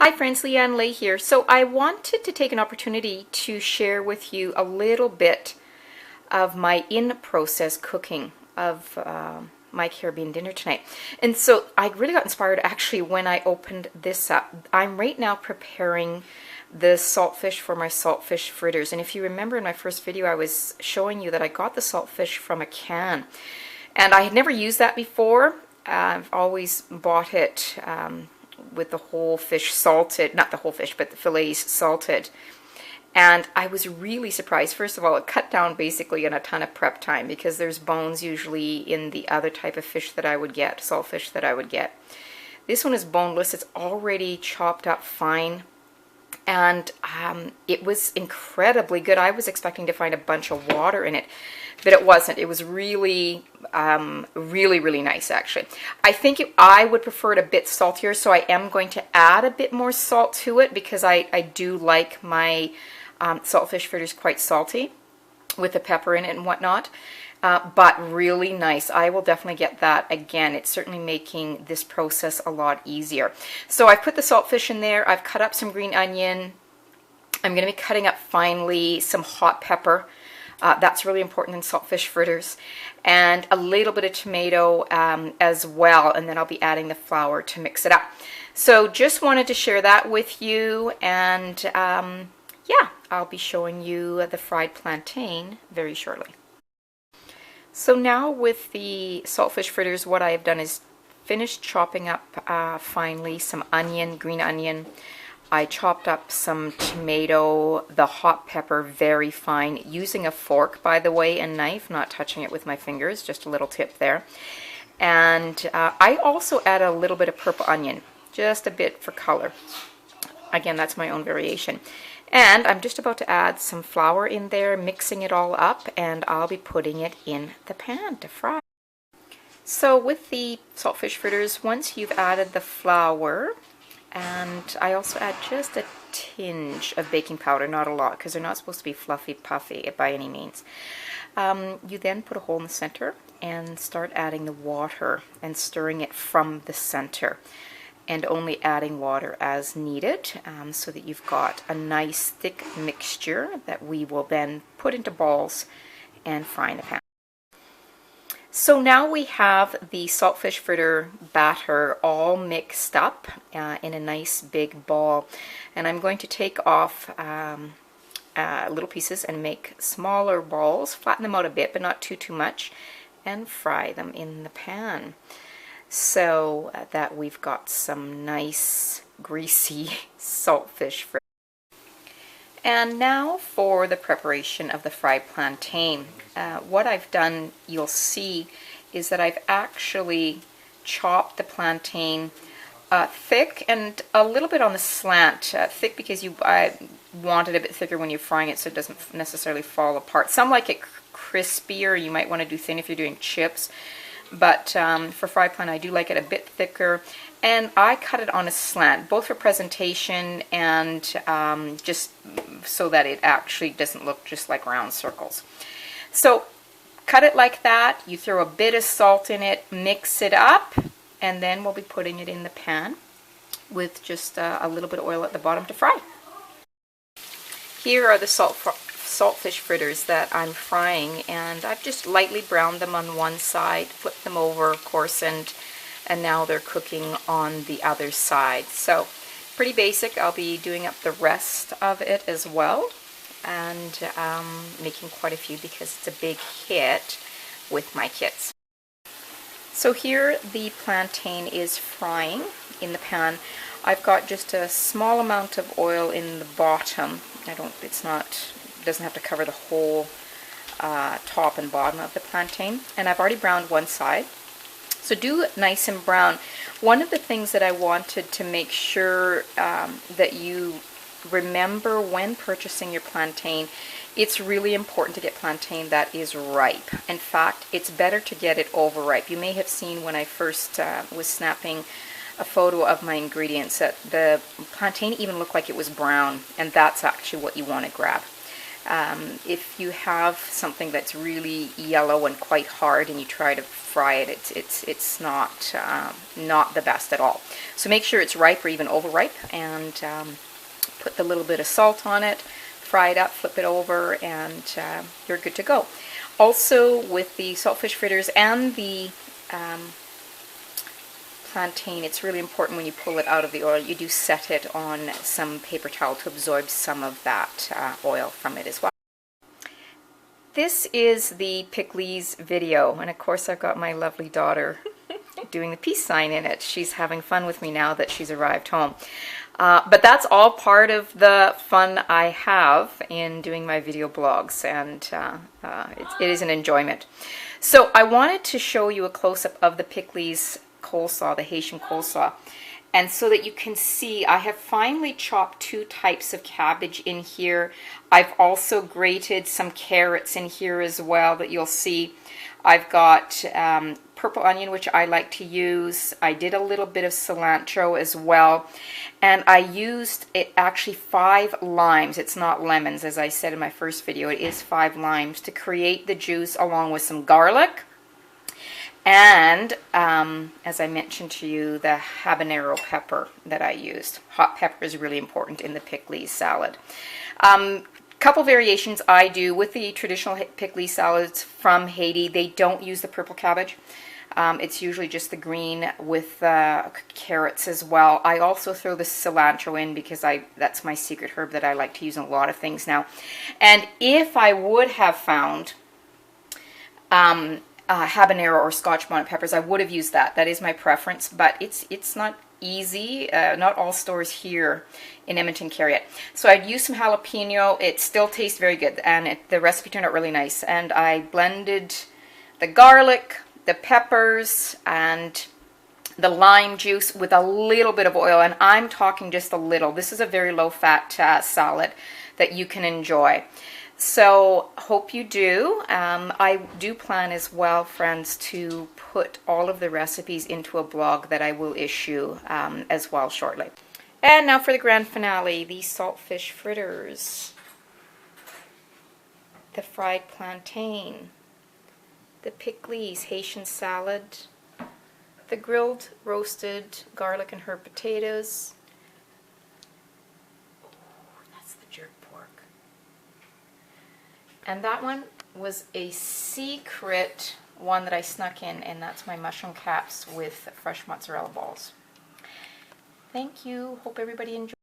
Hi friends, Lianne Lay here. So I wanted to take an opportunity to share with you a little bit of my in-process cooking of my Caribbean dinner tonight. And so I really got inspired actually when I opened this up. I'm right now preparing the saltfish for my saltfish fritters. And if you remember in my first video, I was showing you that I got the saltfish from a can. And I had never used that before. I've always bought it with the whole fish salted, not the whole fish, but the fillets salted. And I was really surprised. First of all, it cut down basically on a ton of prep time because there's bones usually in the other type of fish that I would get, saltfish that I would get. This one is boneless. It's already chopped up fine. And it was incredibly good. I was expecting to find a bunch of water in it, but it wasn't. It was really, really nice, actually. I think I would prefer it a bit saltier, so I am going to add a bit more salt to it because I do like my saltfish fritters quite salty with the pepper in it and whatnot. But really nice. I will definitely get that again. It's certainly making this process a lot easier. So I've put the saltfish in there. I've cut up some green onion. I'm going to be cutting up finely some hot pepper. That's really important in saltfish fritters. And a little bit of tomato as well. And then I'll be adding the flour to mix it up. So just wanted to share that with you. And yeah, I'll be showing you the fried plantain very shortly. So now with the saltfish fritters, what I have done is finished chopping up finely some onion, green onion. I chopped up some tomato, the hot pepper very fine, using a fork, by the way, and knife, not touching it with my fingers, just a little tip there. And I also add a little bit of purple onion, just a bit for color. Again, that's my own variation. And I'm just about to add some flour in there, mixing it all up, and I'll be putting it in the pan to fry. So with the saltfish fritters, once you've added the flour, and I also add just a tinge of baking powder, not a lot, because they're not supposed to be fluffy puffy by any means. You then put a hole in the center and start adding the water and stirring it from the center. And only adding water as needed so that you've got a nice thick mixture that we will then put into balls and fry in the pan. So now we have the saltfish fritter batter all mixed up in a nice big ball, and I'm going to take off little pieces and make smaller balls, flatten them out a bit but not too much, and fry them in the pan. So that we've got some nice greasy saltfish fritters. And now for the preparation of the fried plantain. What I've done, you'll see, is that I've actually chopped the plantain thick and a little bit on the slant. Thick because I want it a bit thicker when you're frying it so it doesn't necessarily fall apart. Some like it crispier. You might want to do thin if you're doing chips. But for fried plantain, I do like it a bit thicker, and I cut it on a slant, both for presentation and just so that it actually doesn't look just like round circles. So cut it like that, you throw a bit of salt in it, mix it up, and then we'll be putting it in the pan with just a little bit of oil at the bottom to fry. Here are the saltfish fritters that I'm frying, and I've just lightly browned them on one side, flipped them over, of course, and now they're cooking on the other side. So pretty basic. I'll be doing up the rest of it as well, and making quite a few because it's a big hit with my kids. So here the plantain is frying in the pan. I've got just a small amount of oil in the bottom. Doesn't have to cover the whole top and bottom of the plantain. And I've already browned one side. So do it nice and brown. One of the things that I wanted to make sure that you remember when purchasing your plantain, it's really important to get plantain that is ripe. In fact, it's better to get it overripe. You may have seen when I first was snapping a photo of my ingredients that the plantain even looked like it was brown, and that's actually what you want to grab. If you have something that's really yellow and quite hard and you try to fry it, it's not not the best at all. So make sure it's ripe or even overripe, and put the little bit of salt on it, fry it up, flip it over, and you're good to go. Also, with the saltfish fritters and the plantain, it's really important when you pull it out of the oil, you do set it on some paper towel to absorb some of that oil from it as well. This is the Pikliz video, and of course I've got my lovely daughter doing the peace sign in it. She's having fun with me now that she's arrived home. But that's all part of the fun I have in doing my video blogs, and it is an enjoyment. So I wanted to show you a close-up of the Pikliz coleslaw, the Haitian coleslaw, and so that you can see, I have finely chopped 2 types of cabbage in here. I've also grated some carrots in here as well that you'll see. I've got purple onion, which I like to use. I did a little bit of cilantro as well, and I used actually 5 limes. It's not lemons, as I said in my first video. It is 5 limes to create the juice, along with some garlic. And as I mentioned to you, the habanero pepper that I used. Hot pepper is really important in the Pikliz salad. Couple variations I do with the traditional Pikliz salads from Haiti. They don't use the purple cabbage. It's usually just the green with carrots as well. I also throw the cilantro in because that's my secret herb that I like to use in a lot of things now. And if I would have found habanero or Scotch bonnet peppers, I would have used that. That is my preference, but it's not easy. Not all stores here in Edmonton carry it. So I'd use some jalapeno. It still tastes very good, and the recipe turned out really nice. And I blended the garlic, the peppers, and the lime juice with a little bit of oil, and I'm talking just a little. This is a very low-fat salad that you can enjoy. So hope you do. I do plan as well, friends, to put all of the recipes into a blog that I will issue as well shortly. And now for the grand finale, the saltfish fritters, the fried plantain, the Pikliz Haitian salad, the grilled roasted garlic and herb potatoes. That's the jerk pork. And that one was a secret one that I snuck in, and that's my mushroom caps with fresh mozzarella balls. Thank you. Hope everybody enjoyed.